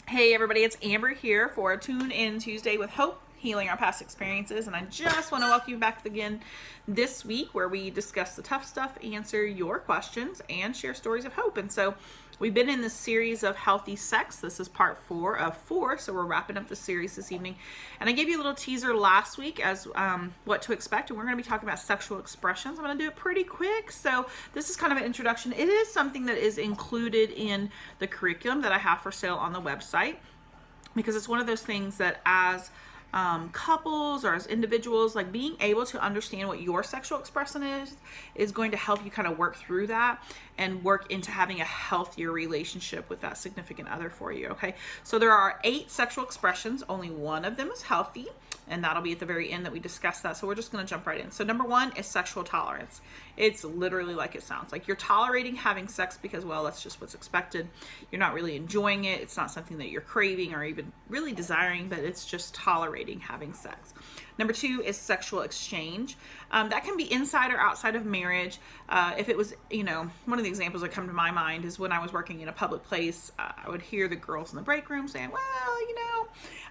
Hey everybody, it's Amber here for Tune In Tuesday with Hope, Healing Our Past Experiences. And I just want to welcome you back again this week where we discuss the tough stuff, answer your questions, and share stories of hope. And so we've been in this series of healthy sex. This is part 4 of 4, so we're wrapping up the series this evening. And I gave you a little teaser last week as what to expect, and we're going to be talking about sexual expressions. I'm going to do it pretty quick, so this is kind of an introduction. It is something that is included in the curriculum that I have for sale on the website, because it's one of those things that as couples or as individuals, like being able to understand what your sexual expression is going to help you kind of work through that and work into having a healthier relationship with that significant other for you. Okay, so there are 8 sexual expressions. Only one of them is healthy, and that'll be at the very end that we discuss that. So we're just going to jump right in. So number 1 is sexual tolerance. It's literally like it sounds. Like you're tolerating having sex because, well, that's just what's expected. You're not really enjoying it. It's not something that you're craving or even really desiring, but it's just tolerating having sex. Number 2 is sexual exchange. That can be inside or outside of marriage. If it was, one of the examples that come to my mind is when I was working in a public place, I would hear the girls in the break room saying, well,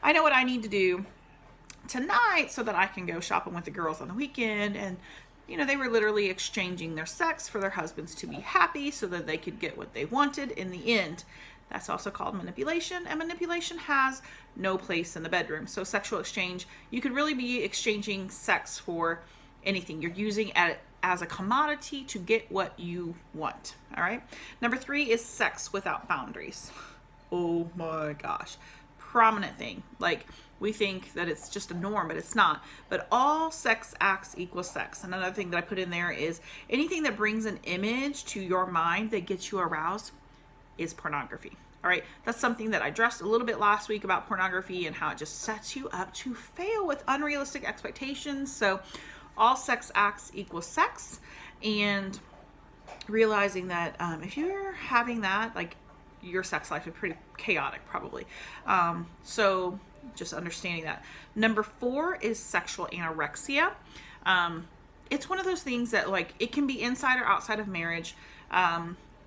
I know what I need to do tonight so that I can go shopping with the girls on the weekend. And they were literally exchanging their sex for their husbands to be happy so that they could get what they wanted in the end. That's also called manipulation, and manipulation has no place in the bedroom. So sexual exchange, you could really be exchanging sex for anything. You're using it as a commodity to get what you want. All right. Number 3 is sex without boundaries. Oh my gosh. Prominent thing. Like, we think that it's just a norm, but it's not. But all sex acts equal sex. And another thing that I put in there is anything that brings an image to your mind that gets you aroused is pornography. All right, that's something that I addressed a little bit last week about pornography and how it just sets you up to fail with unrealistic expectations. So all sex acts equal sex, and realizing that if you're having that, like, your sex life is pretty chaotic probably. So just understanding that. Number 4 is sexual anorexia. It's one of those things that, like, it can be inside or outside of marriage.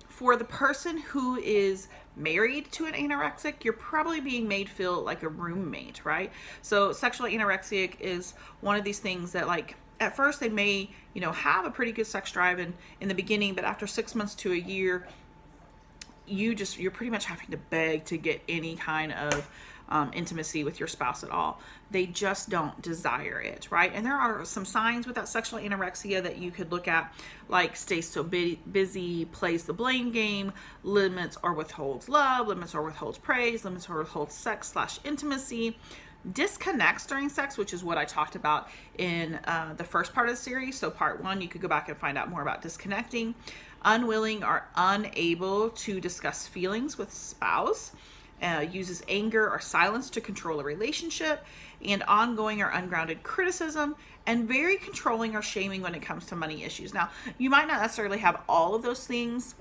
For the person who is married to an anorexic, you're probably being made feel like a roommate, right? So sexual anorexic is one of these things that, like, at first they may, have a pretty good sex drive in the beginning, but after 6 months to a year, you're pretty much having to beg to get any kind of intimacy with your spouse at all. They just don't desire it, right? And there are some signs with that sexual anorexia that you could look at, like stays so busy, plays the blame game, limits or withholds love, limits or withholds praise, limits or withholds sex/intimacy, disconnects during sex, which is what I talked about in the first part of the series. So part 1, you could go back and find out more about disconnecting, unwilling or unable to discuss feelings with spouse, uses anger or silence to control a relationship, and ongoing or ungrounded criticism, and very controlling or shaming when it comes to money issues. Now, you might not necessarily have all of those things.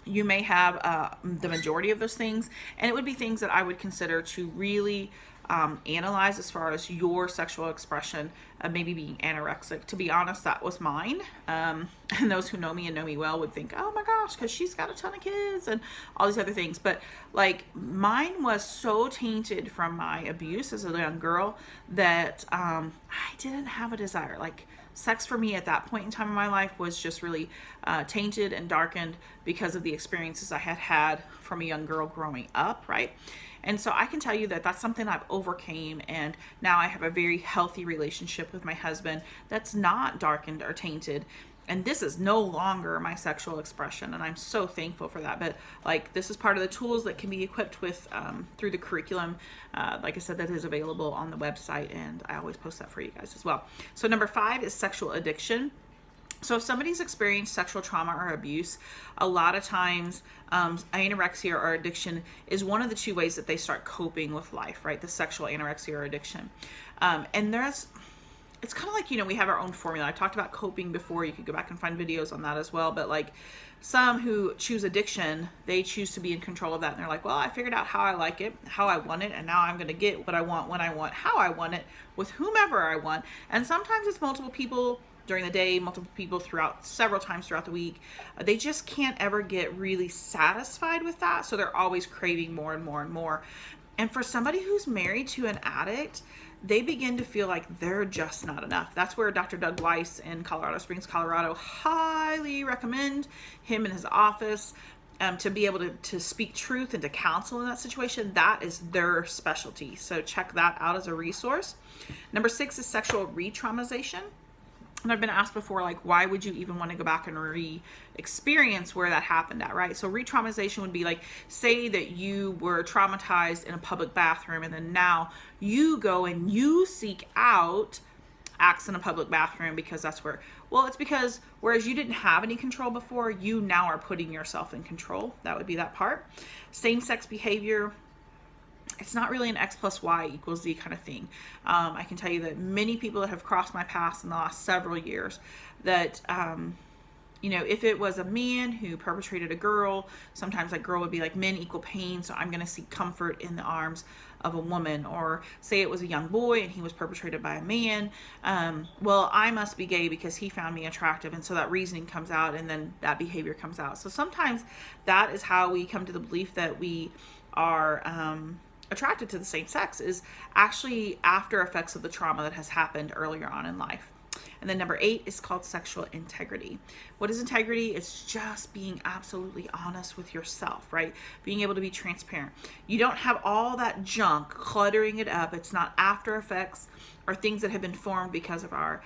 You may have the majority of those things, and it would be things that I would consider to really analyze as far as your sexual expression, maybe being anorexic. To be honest, that was mine. And those who know me and know me well would think, oh my gosh, because she's got a ton of kids and all these other things. But, like, mine was so tainted from my abuse as a young girl that I didn't have a desire. Like, sex for me at that point in time in my life was just really tainted and darkened because of the experiences I had had from a young girl growing up, right? And so I can tell you that that's something I've overcame, and now I have a very healthy relationship with my husband that's not darkened or tainted. And this is no longer my sexual expression, and I'm so thankful for that. But, like, this is part of the tools that can be equipped with through the curriculum. Like I said, that is available on the website, and I always post that for you guys as well. So number 5 is sexual addiction. So if somebody's experienced sexual trauma or abuse, a lot of times anorexia or addiction is one of the 2 ways that they start coping with life, right? The sexual anorexia or addiction. And it's kind of like, we have our own formula. I talked about coping before. You could go back and find videos on that as well. But, like, some who choose addiction, they choose to be in control of that. And they're like, well, I figured out how I like it, how I want it, and now I'm going to get what I want, when I want, how I want it, with whomever I want. And sometimes it's multiple people during the day, multiple people throughout several times throughout the week. They just can't ever get really satisfied with that. So they're always craving more and more and more. And for somebody who's married to an addict, they begin to feel like they're just not enough. That's where Dr. Doug Weiss in Colorado Springs, Colorado, highly recommend him and his office to be able to speak truth and to counsel in that situation. That is their specialty. So check that out as a resource. Number 6 is sexual re-traumatization. And I've been asked before, like, why would you even want to go back and re-experience where that happened at, right? So re-traumatization would be like, say that you were traumatized in a public bathroom, and then now you go and you seek out acts in a public bathroom because that's where, well, it's because whereas you didn't have any control before, you now are putting yourself in control. That would be that part. Same-sex behavior. It's not really an X plus Y equals Z kind of thing. I can tell you that many people that have crossed my path in the last several years that, if it was a man who perpetrated a girl, sometimes that girl would be like, men equal pain, so I'm going to seek comfort in the arms of a woman. Or say it was a young boy and he was perpetrated by a man. Well, I must be gay because he found me attractive. And so that reasoning comes out and then that behavior comes out. So sometimes that is how we come to the belief that we are attracted to the same sex, is actually after effects of the trauma that has happened earlier on in life. And then number 8 is called sexual integrity. What is integrity? It's just being absolutely honest with yourself, right? Being able to be transparent. You don't have all that junk cluttering it up. It's not after effects or things that have been formed because of our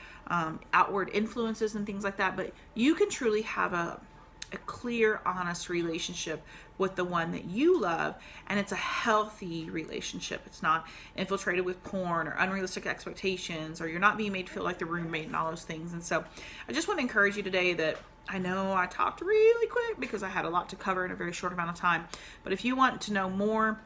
outward influences and things like that. But you can truly have a clear, honest relationship with the one that you love, and it's a healthy relationship. It's not infiltrated with porn or unrealistic expectations, or you're not being made to feel like the roommate and all those things. And so I just want to encourage you today that I know I talked really quick because I had a lot to cover in a very short amount of time, but if you want to know more,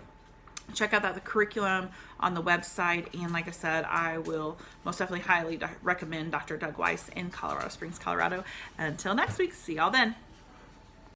check out the curriculum on the website. And like I said, I will most definitely highly recommend Dr. Doug Weiss in Colorado Springs, Colorado. Until next week, see y'all then.